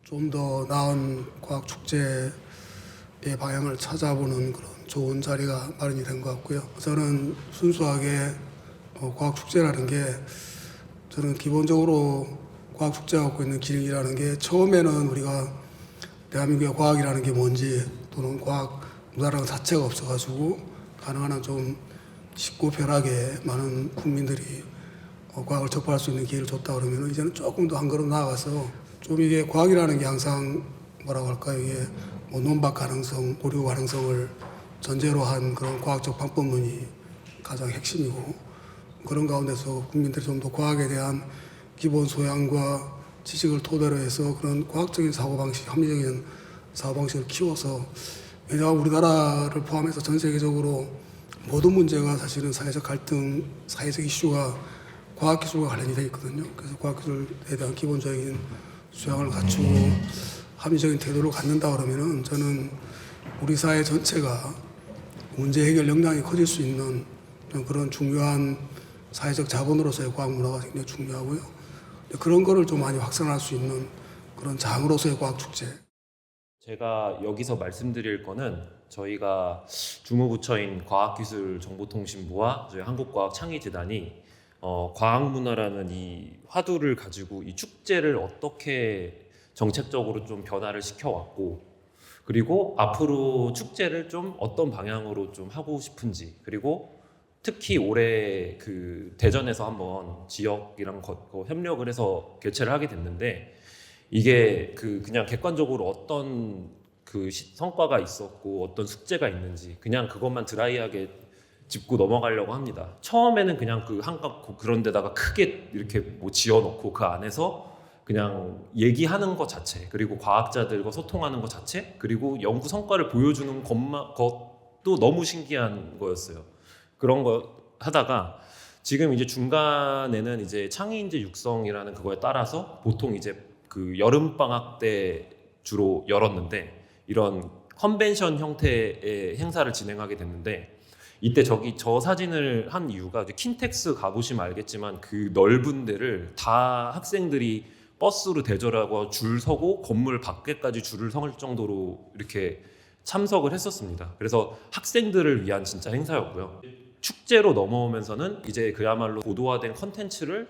좀 더 나은 과학 축제의 방향을 찾아보는 그런 좋은 자리가 마련이 된 것 같고요. 저는 순수하게 과학 축제라는 게 저는 기본적으로 과학 축제가 갖고 있는 기능이라는 게 처음에는 우리가 대한민국의 과학이라는 게 뭔지 또는 과학 문화라는 것 자체가 없어가지고 가능한 한 좀 쉽고 편하게 많은 국민들이 과학을 접할 수 있는 기회를 줬다 그러면 이제는 조금 더 한 걸음 나아가서 좀 이게 과학이라는 게 항상 뭐라고 할까요? 이게 뭐 논밭 가능성, 보류 가능성을 전제로 한 그런 과학적 방법론이 가장 핵심이고 그런 가운데서 국민들이 좀 더 과학에 대한 기본 소양과 지식을 토대로 해서 그런 과학적인 사고방식, 합리적인 사고방식을 키워서 왜냐하면 우리나라를 포함해서 전 세계적으로 모든 문제가 사실은 사회적 갈등, 사회적 이슈가 과학기술과 관련이 되어 있거든요. 그래서 과학기술에 대한 기본적인 수양을 갖추고 합리적인 태도를 갖는다 그러면은 저는 우리 사회 전체가 문제 해결 역량이 커질 수 있는 그런 중요한 사회적 자본으로서의 과학 문화가 굉장히 중요하고요. 그런 거를 좀 많이 확산할 수 있는 그런 장으로서의 과학 축제. 제가 여기서 말씀드릴 거는 저희가 주무부처인 과학기술정보통신부와 저희 한국과학창의재단이 과학문화라는 이 화두를 가지고 이 축제를 어떻게 정책적으로 좀 변화를 시켜왔고 그리고 앞으로 축제를 좀 어떤 방향으로 좀 하고 싶은지 그리고 특히 올해 그 대전에서 한번 지역이랑 협력을 해서 개최를 하게 됐는데 이게 그냥 객관적으로 어떤 성과가 있었고 어떤 숙제가 있는지 그냥 그것만 드라이하게 짚고 넘어가려고 합니다. 처음에는 그냥 그 한각 그런 데다가 크게 이렇게 뭐 지어놓고 그 안에서 그냥 얘기하는 것 자체 그리고 과학자들과 소통하는 것 자체 그리고 연구 성과를 보여주는 것도 너무 신기한 거였어요. 그런 거 하다가 지금 이제 중간에는 이제 창의인재 육성이라는 그거에 따라서 보통 이제 그 여름 방학 때 주로 열었는데 이런 컨벤션 형태의 행사를 진행하게 됐는데 이때 저 사진을 한 이유가 이제 킨텍스 가보시면 알겠지만 그 넓은 데를 다 학생들이 버스로 대절하고 줄 서고 건물 밖에까지 줄을 설 정도로 이렇게 참석을 했었습니다. 그래서 학생들을 위한 진짜 행사였고요. 축제로 넘어오면서는 이제 그야말로 고도화된 컨텐츠를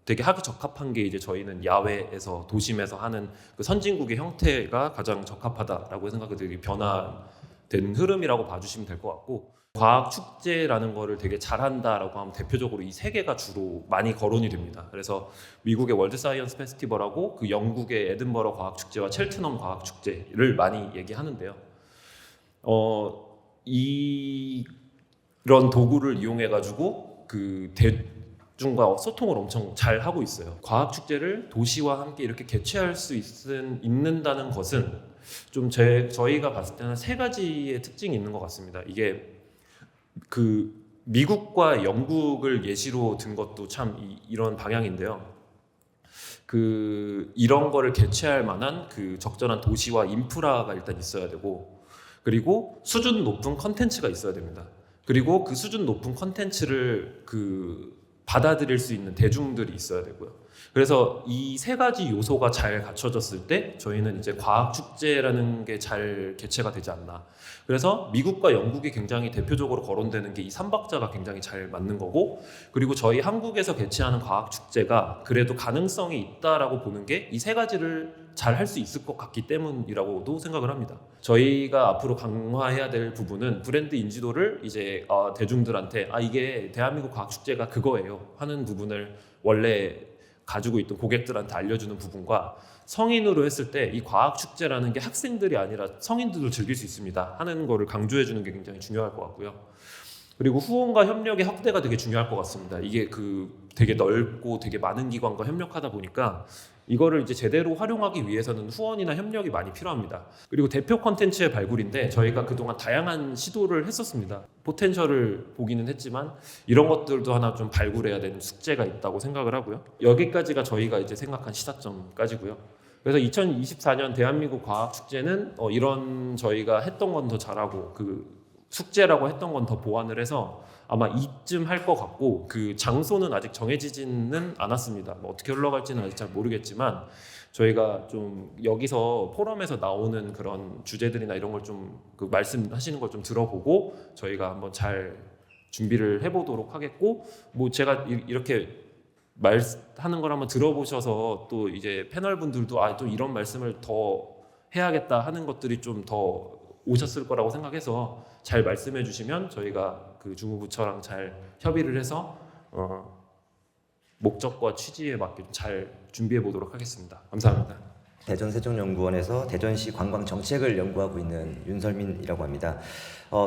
되게 하기 적합한 게 이제 저희는 야외에서 도심에서 하는 그 선진국의 형태가 가장 적합하다라고 생각이 되게 변화된 흐름이라고 봐주시면 될 것 같고 과학 축제라는 거를 되게 잘한다라고 하면 대표적으로 이 세 개가 주로 많이 거론이 됩니다. 그래서 미국의 월드 사이언스 페스티벌하고 그 영국의 에든버러 과학 축제와 첼트넘 과학 축제를 많이 얘기하는데요. 이런 도구를 이용해 가지고 그 대중과 소통을 엄청 잘 하고 있어요. 과학 축제를 도시와 함께 이렇게 개최할 수 있는다는 것은 좀 저희가 봤을 때는 세 가지의 특징이 있는 것 같습니다. 이게 그 미국과 영국을 예시로 든 것도 참 이런 방향인데요. 이런 거를 개최할 만한 그 적절한 도시와 인프라가 일단 있어야 되고 그리고 수준 높은 컨텐츠가 있어야 됩니다. 그리고 그 수준 높은 컨텐츠를 받아들일 수 있는 대중들이 있어야 되고요. 그래서 이 세 가지 요소가 잘 갖춰졌을 때 저희는 이제 과학 축제라는 게 잘 개최가 되지 않나. 그래서 미국과 영국이 굉장히 대표적으로 거론되는 게 이 삼박자가 굉장히 잘 맞는 거고 그리고 저희 한국에서 개최하는 과학 축제가 그래도 가능성이 있다라고 보는 게 이 세 가지를 잘 할 수 있을 것 같기 때문이라고도 생각을 합니다. 저희가 앞으로 강화해야 될 부분은 브랜드 인지도를 이제 대중들한테 이게 대한민국 과학 축제가 그거예요 하는 부분을 원래 가지고 있던 고객들한테 알려주는 부분과 성인으로 했을 때 이 과학 축제라는 게 학생들이 아니라 성인들도 즐길 수 있습니다 하는 거를 강조해 주는 게 굉장히 중요할 것 같고요. 그리고 후원과 협력의 확대가 되게 중요할 것 같습니다. 이게 되게 넓고 되게 많은 기관과 협력하다 보니까 이거를 이제 제대로 활용하기 위해서는 후원이나 협력이 많이 필요합니다. 그리고 대표 컨텐츠의 발굴인데 저희가 그동안 다양한 시도를 했었습니다. 포텐셜을 보기는 했지만 이런 것들도 하나 좀 발굴해야 되는 숙제가 있다고 생각을 하고요. 여기까지가 저희가 이제 생각한 시사점까지고요. 그래서 2024년 대한민국 과학축제는 이런 저희가 했던 건 더 잘하고 숙제라고 했던 건 더 보완을 해서 아마 이쯤 할 것 같고, 그 장소는 아직 정해지지는 않았습니다. 뭐 어떻게 흘러갈지는 아직 잘 모르겠지만 저희가 좀 여기서 포럼에서 나오는 그런 주제들이나 이런 걸 좀 그 말씀하시는 걸 좀 들어보고 저희가 한번 잘 준비를 해보도록 하겠고, 뭐 제가 이렇게 말하는 걸 한번 들어보셔서 또 이제 패널 분들도 또 이런 말씀을 더 해야겠다 하는 것들이 좀 더 오셨을 거라고 생각해서 잘 말씀해 주시면 저희가 그 주무부처랑 잘 협의를 해서 목적과 취지에 맞게 잘 준비해 보도록 하겠습니다. 감사합니다. 대전세종연구원에서 대전시 관광 정책을 연구하고 있는 윤설민이라고 합니다.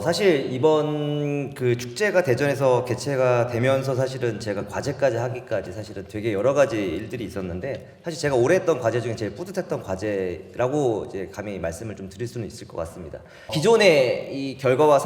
사실 이번 그 축제가 대전에서 개최가 되면서 사실은 제가 과제까지 하기까지 사실은 되게 여러 가지 일들이 있었는데, 사실 제가 올해 했던 과제 중에 제일 뿌듯했던 과제라고 이제 감히 말씀을 좀 드릴 수는 있을 것 같습니다. 기존의 이 결과와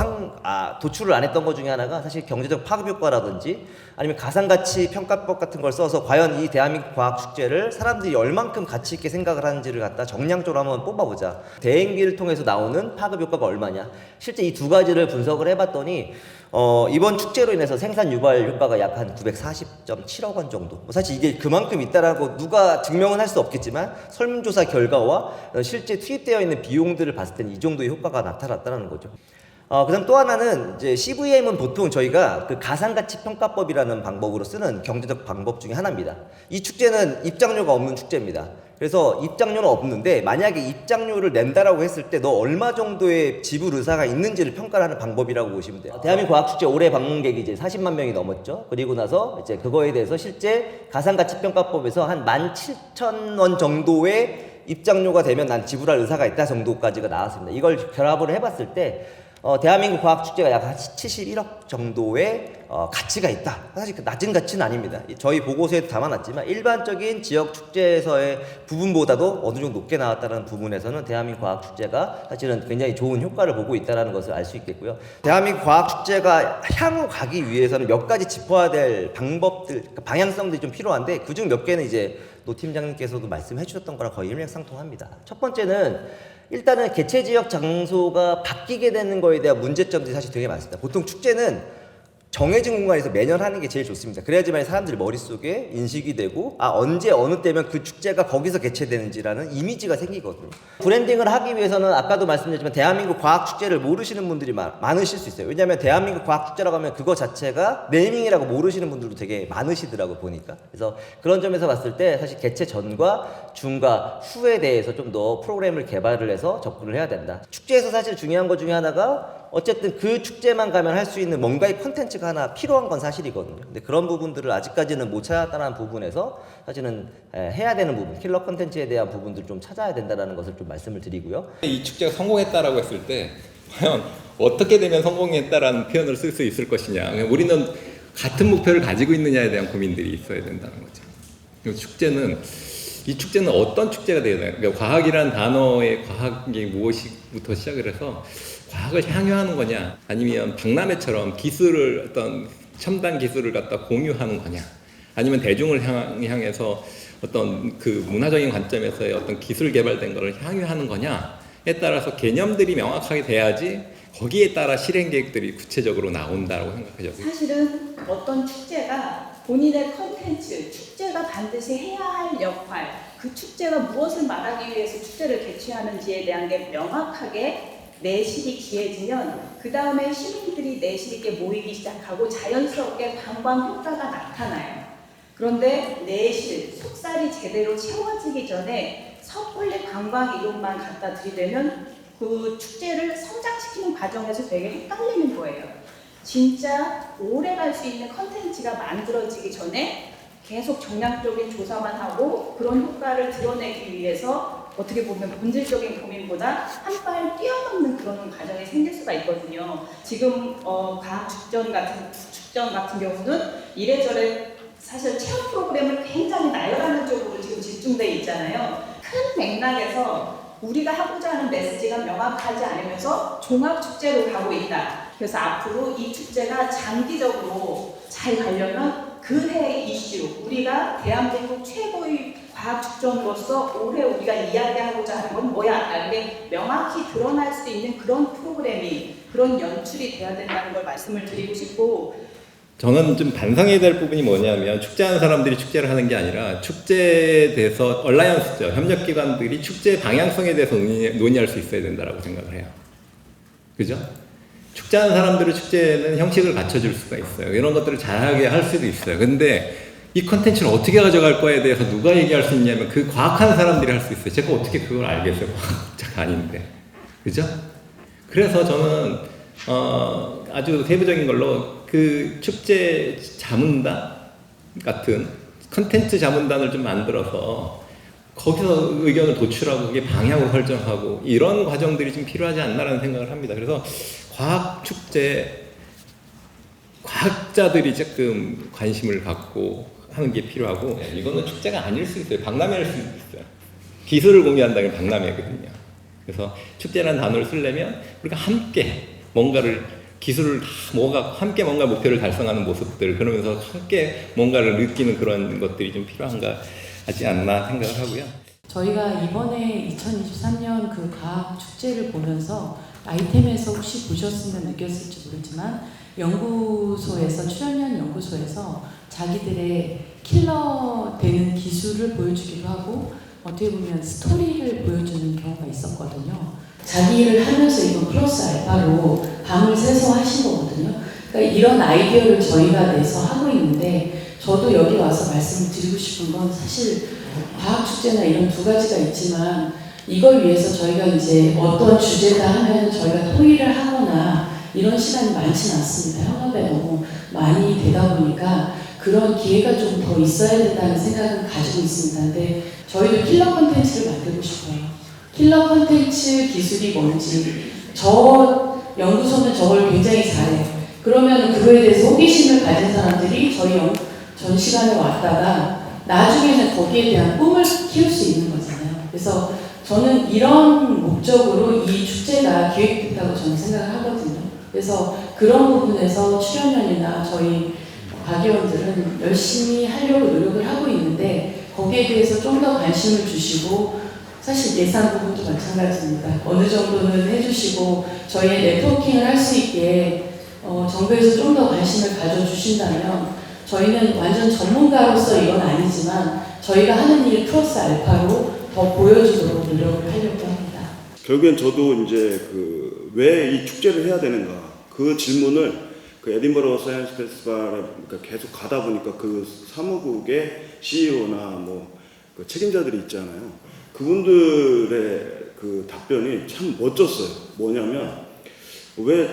도출을 안 했던 것 중에 하나가 사실 경제적 파급 효과라든지 아니면 가상가치 평가법 같은 걸 써서 과연 이 대한민국 과학축제를 사람들이 얼만큼 가치 있게 생각을 하는지를 갖다 정량적으로 한번 뽑아보자. 대행비를 통해서 나오는 파급 효과가 얼마냐. 실제 이 두 가지를 분석을 해봤더니 이번 축제로 인해서 생산 유발 효과가 약 한 940.7억 원 정도. 사실 이게 그만큼 있다라고 누가 증명은 할 수 없겠지만 설문조사 결과와 실제 투입되어 있는 비용들을 봤을 때는 이 정도의 효과가 나타났다는 거죠. 그다음 또 하나는 이제 CVM은 보통 저희가 그 가상가치 평가법이라는 방법으로 쓰는 경제적 방법 중에 하나입니다. 이 축제는 입장료가 없는 축제입니다. 그래서 입장료는 없는데 만약에 입장료를 낸다라고 했을 때 너 얼마 정도의 지불 의사가 있는지를 평가를 하는 방법이라고 보시면 돼요. 대한민국 과학축제 올해 방문객이 이제 40만 명이 넘었죠. 그리고 나서 이제 그거에 대해서 실제 가상가치 평가법에서 한 17,000원 정도의 입장료가 되면 난 지불할 의사가 있다 정도까지가 나왔습니다. 이걸 결합을 해봤을 때 대한민국 과학축제가 약 71억 정도의 가치가 있다. 사실 그 낮은 가치는 아닙니다. 저희 보고서에 담아놨지만 일반적인 지역 축제에서의 부분보다도 어느 정도 높게 나왔다는 부분에서는 대한민국 과학축제가 사실은 굉장히 좋은 효과를 보고 있다는 것을 알 수 있겠고요. 대한민국 과학축제가 향후 가기 위해서는 몇 가지 짚어야 될 방법들, 방향성들이 좀 필요한데 그중 몇 개는 이제 노 팀장님께서도 말씀해 주셨던 거랑 거의 일맥상통합니다. 첫 번째는 일단은 개최 지역 장소가 바뀌게 되는 거에 대한 문제점들이 사실 되게 많습니다. 보통 축제는 정해진 공간에서 매년 하는 게 제일 좋습니다. 그래야지만 사람들 머릿속에 인식이 되고 언제 어느 때면 그 축제가 거기서 개최되는지라는 이미지가 생기거든요. 브랜딩을 하기 위해서는 아까도 말씀드렸지만 대한민국 과학축제를 모르시는 분들이 많으실 수 있어요. 왜냐하면 대한민국 과학축제라고 하면 그거 자체가 네이밍이라고 모르시는 분들도 되게 많으시더라고요, 보니까. 그래서 그런 점에서 봤을 때 사실 개최 전과 중과 후에 대해서 좀 더 프로그램을 개발을 해서 접근을 해야 된다. 축제에서 사실 중요한 것 중에 하나가 어쨌든 그 축제만 가면 할 수 있는 뭔가의 컨텐츠가 하나 필요한 건 사실이거든요. 근데 그런 부분들을 아직까지는 못 찾았다는 부분에서 사실은 해야 되는 부분, 킬러 컨텐츠에 대한 부분들을 좀 찾아야 된다는 것을 좀 말씀을 드리고요. 이 축제가 성공했다라고 했을 때 과연 어떻게 되면 성공했다라는 표현을 쓸 수 있을 것이냐. 우리는 같은 목표를 가지고 있느냐에 대한 고민들이 있어야 된다는 거죠. 그리고 이 축제는 어떤 축제가 되어야 되나? 그러니까 과학이라는 단어의 과학이 무엇이부터 시작을 해서 과학을 향유하는 거냐, 아니면 박람회처럼 기술을 어떤 첨단 기술을 갖다 공유하는 거냐, 아니면 대중을 향해서 어떤 그 문화적인 관점에서의 어떤 기술 개발된 거를 향유하는 거냐에 따라서 개념들이 명확하게 돼야지 거기에 따라 실행 계획들이 구체적으로 나온다고 생각하죠. 사실은 어떤 축제가 본인의 컨텐츠, 축제가 반드시 해야 할 역할, 그 축제가 무엇을 말하기 위해서 축제를 개최하는지에 대한 게 명확하게 내실이 기해지면 그 다음에 시민들이 내실 있게 모이기 시작하고 자연스럽게 관광 효과가 나타나요. 그런데 내실, 속살이 제대로 채워지기 전에 섣불리 관광 이론만 갖다 들이대면 그 축제를 성장시키는 과정에서 되게 헷갈리는 거예요. 진짜 오래 갈 수 있는 컨텐츠가 만들어지기 전에 계속 정량적인 조사만 하고 그런 효과를 드러내기 위해서 어떻게 보면 본질적인 고민보다 한 발 뛰어넘는 그런 과정이 생길 수가 있거든요. 지금 과학축전 같은 경우는 이래저래 사실 체험 프로그램을 굉장히 나열하는 쪽으로 지금 집중돼 있잖아요. 큰 맥락에서 우리가 하고자 하는 메시지가 명확하지 않으면서 종합축제로 가고 있다. 그래서 앞으로 이 축제가 장기적으로 잘 가려면 그해 이슈, 우리가 대한민국 최고의 과학 축전으로서 올해 우리가 이야기하고자 하는 건 뭐야? 이게 명확히 드러날 수 있는 그런 프로그래밍, 그런 연출이 돼야 된다는 걸 말씀을 드리고 싶고, 저는 좀 반성해야 될 부분이 뭐냐면 축제하는 사람들이 축제를 하는 게 아니라 축제에 대해서 얼라이언스죠. 협력기관들이 축제 방향성에 대해서 논의할 수 있어야 된다고 생각을 해요. 그죠? 축제하는 사람들은 축제는 형식을 갖춰줄 수가 있어요. 이런 것들을 잘하게 할 수도 있어요. 근데 이 컨텐츠를 어떻게 가져갈 거에 대해서 누가 얘기할 수 있냐면 그 과학하는 사람들이 할 수 있어요. 제가 어떻게 그걸 알겠어요. 과학자가 아닌데. 그죠? 그래서 저는 아주 세부적인 걸로 그 축제 자문단 같은 컨텐츠 자문단을 좀 만들어서 거기서 의견을 도출하고 그게 방향을 설정하고 이런 과정들이 좀 필요하지 않나라는 생각을 합니다. 그래서 과학 축제 과학자들이 조금 관심을 갖고 하는 게 필요하고 이거는 축제가 아닐 수 있어요. 박람회일 수 있어요. 기술을 공유한다는 게 박람회거든요. 그래서 축제라는 단어를 쓰려면 우리가 함께 뭔가를 기술을 다 모아서 함께 뭔가 목표를 달성하는 모습들 그러면서 함께 뭔가를 느끼는 그런 것들이 좀 필요한가 하지 않나 생각을 하고요. 저희가 이번에 2023년 그 과학 축제를 보면서 아이템에서 혹시 보셨으면 느꼈을지 모르지만 연구소에서 출연연 연구소에서 자기들의 킬러 되는 기술을 보여주기도 하고 어떻게 보면 스토리를 보여주는 경우가 있었거든요. 자기 일을 하면서 이건 플러스 알파로 밤을 새서 하신 거거든요. 그러니까 이런 아이디어를 저희가 내서 하고 있는데 저도 여기 와서 말씀을 드리고 싶은 건 사실 과학축제나 이런 두 가지가 있지만 이걸 위해서 저희가 이제 어떤 주제다 하면 저희가 토의를 하거나 이런 시간이 많지는 않습니다. 현업에 너무 많이 되다 보니까 그런 기회가 좀 더 있어야 된다는 생각을 가지고 있습니다. 근데 저희도 킬러 콘텐츠를 만들고 싶어요. 킬러 콘텐츠 기술이 뭔지 저 연구소는 저걸 굉장히 잘해요. 그러면 그거에 대해서 호기심을 가진 사람들이 저희 전시관에 왔다가 나중에는 거기에 대한 꿈을 키울 수 있는 거잖아요. 그래서 저는 이런 목적으로 이 축제가 기획됐다고 저는 생각을 하거든요. 그래서 그런 부분에서 출연연이나 저희 과기원들은 열심히 하려고 노력을 하고 있는데 거기에 대해서 좀 더 관심을 주시고 사실 예산 부분도 마찬가지입니다. 어느 정도는 해주시고 저희의 네트워킹을 할 수 있게 정부에서 좀 더 관심을 가져주신다면 저희는 완전 전문가로서 이건 아니지만 저희가 하는 일 플러스 알파로 더 보여주도록 노력을 하려고 합니다. 결국엔 저도 이제 왜 이 축제를 해야 되는가 그 질문을 그 에딘버러 사이언스 페스티벌에 계속 가다 보니까 그 사무국의 CEO나 그 책임자들이 있잖아요. 그분들의 그 답변이 참 멋졌어요. 뭐냐면 왜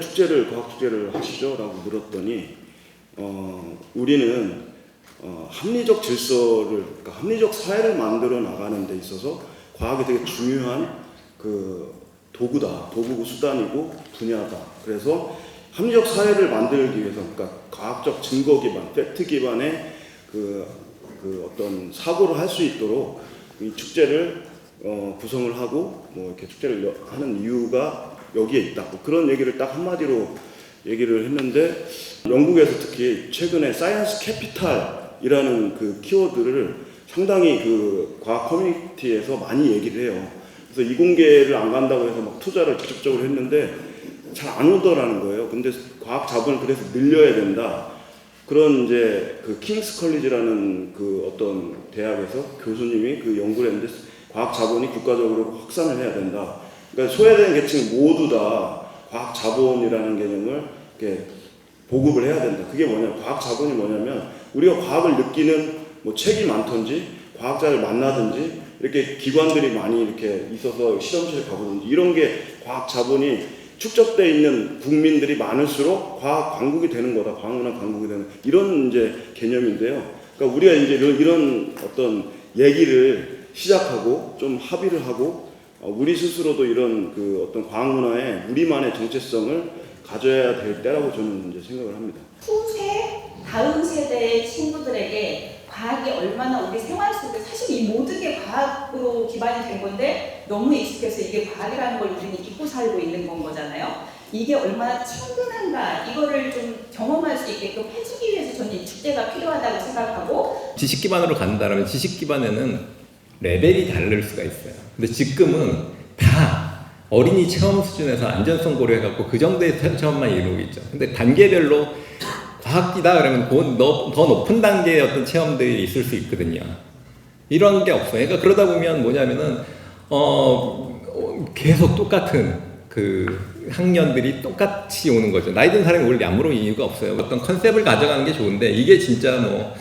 과학 축제를 하시죠? 라고 물었더니 우리는 합리적 질서를 그러니까 합리적 사회를 만들어 나가는 데 있어서 과학이 되게 중요한 그 도구고 수단이고 분야다. 그래서 합리적 사회를 만들기 위해서 그러니까 과학적 증거 기반, 팩트 기반의 그 어떤 사고를 할 수 있도록 이 축제를 구성을 하고 이렇게 축제를 하는 이유가 여기에 있다. 그런 얘기를 딱 한마디로 얘기를 했는데 영국에서 특히 최근에 사이언스 캐피탈이라는 그 키워드를 상당히 그 과학 커뮤니티에서 많이 얘기를 해요. 그래서 이공계를 안 간다고 해서 막 투자를 직접적으로 했는데 잘 안 오더라는 거예요. 근데 과학 자본을 그래서 늘려야 된다. 그런 이제 그 킹스 컬리지라는 그 어떤 대학에서 교수님이 그 연구를 했는데 과학 자본이 국가적으로 확산을 해야 된다. 그러니까 소외된 계층 모두 다 과학 자본이라는 개념을 이렇게 보급을 해야 된다. 그게 뭐냐? 과학 자본이 뭐냐면 우리가 과학을 느끼는 책이 많던지 과학자를 만나든지 이렇게 기관들이 많이 이렇게 있어서 실험실에 가보든지 이런 게 과학 자본이 축적되어 있는 국민들이 많을수록 과학 강국이 되는 거다. 과학문화 강국이 되는 이런 이제 개념인데요. 그러니까 우리가 이제 이런 어떤 얘기를 시작하고 좀 합의를 하고 우리 스스로도 이런 그 어떤 과학문화에 우리만의 정체성을 가져야 될 때라고 저는 이제 생각을 합니다. 후세, 다음 세대의 친구들에게 과학이 얼마나 우리 생활 속에 사실 이 모든 게 과학으로 기반이 된 건데 너무 익숙해서 이게 과학이라는 걸 우리는 잊고 살고 있는 건 거잖아요. 이게 얼마나 친근한가 이거를 좀 경험할 수 있게끔 해주기 위해서 저는 이 축제가 필요하다고 생각하고 지식 기반으로 간다면 지식 기반에는 레벨이 다를 수가 있어요. 근데 지금은 다 어린이 체험 수준에서 안전성 고려해갖고 그 정도의 체험만 이루고 있죠. 근데 단계별로 과학기다 그러면 더 높은 단계의 어떤 체험들이 있을 수 있거든요. 이런 게 없어요. 그러니까 그러다 보면 뭐냐면은 계속 똑같은 그 학년들이 똑같이 오는 거죠. 나이 든 사람이 원래 안 물어볼 이유가 없어요. 어떤 컨셉을 가져가는 게 좋은데 이게 진짜 뭐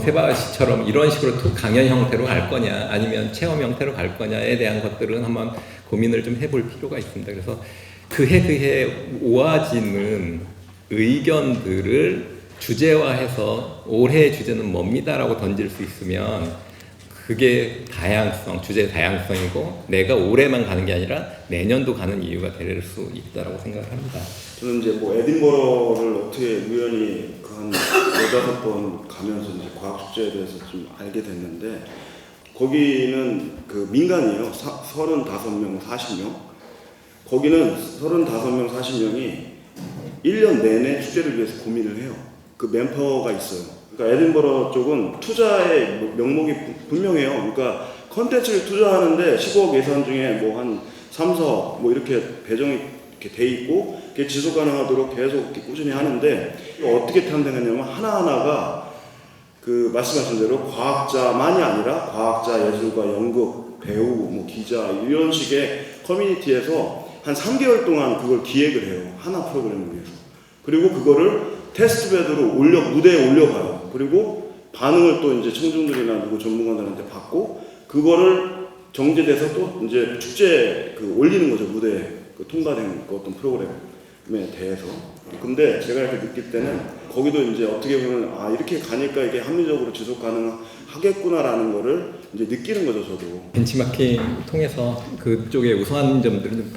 세바시처럼 이런 식으로 강연 형태로 갈 거냐 아니면 체험 형태로 갈 거냐에 대한 것들은 한번 고민을 좀 해볼 필요가 있습니다. 그래서 그해 모아지는 의견들을 주제화해서 올해의 주제는 뭡니다라고 던질 수 있으면 그게 주제의 다양성이고 내가 올해만 가는 게 아니라 내년도 가는 이유가 될 수 있다라고 생각을 합니다. 저는 이제 뭐 에딘버러를 어떻게 우연히 한 4-5번 가면서 이제 과학축제에 대해서 좀 알게 됐는데 거기는 그 민간이에요. 35명, 40명. 거기는 35명, 40명이 1년 내내 축제를 위해서 고민을 해요. 그 맨파워가 있어요. 그러니까 에딘버러 쪽은 투자의 명목이 분명해요. 그러니까 컨텐츠를 투자하는데 15억 예산 중에 뭐 한 3-4억 뭐 이렇게 배정이 이렇게 돼 있고 그게 지속 가능하도록 계속 이렇게 꾸준히 하는데 어떻게 탄생했냐면 하나하나가 그 말씀하신 대로 과학자만이 아니라 과학자, 예술가, 연극, 배우, 뭐 기자 이런 식의 커뮤니티에서 한 3개월 동안 그걸 기획을 해요. 하나 프로그램을 위해서. 그리고 그거를 테스트베드로 무대에 올려봐요. 그리고 반응을 또 이제 청중들이나 누구 전문가들한테 받고 그거를 정제돼서 또 이제 축제에 올리는 거죠. 무대에 통과된 그 어떤 프로그램에 대해서. 근데 제가 이렇게 느낄 때는 거기도 이제 어떻게 보면 이렇게 가니까 이게 합리적으로 지속 가능하겠구나라는 거를 이제 느끼는 거죠. 저도. 벤치마킹 통해서 그쪽에 우수한 점들을 좀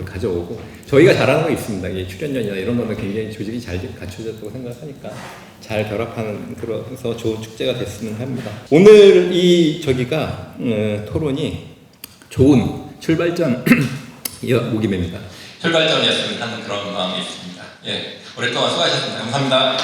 가져오고 저희가 잘하는 거 있습니다. 이 출연료나 이런 거는 굉장히 조직이 잘 갖춰졌다고 생각하니까 잘 결합하는 그래서 좋은 축제가 됐으면 합니다. 오늘 이 토론이 좋은 출발점 모김입니다. 출발점이었으면 하는 그런 마음이 있습니다. 예, 오랫동안 수고하셨습니다. 감사합니다.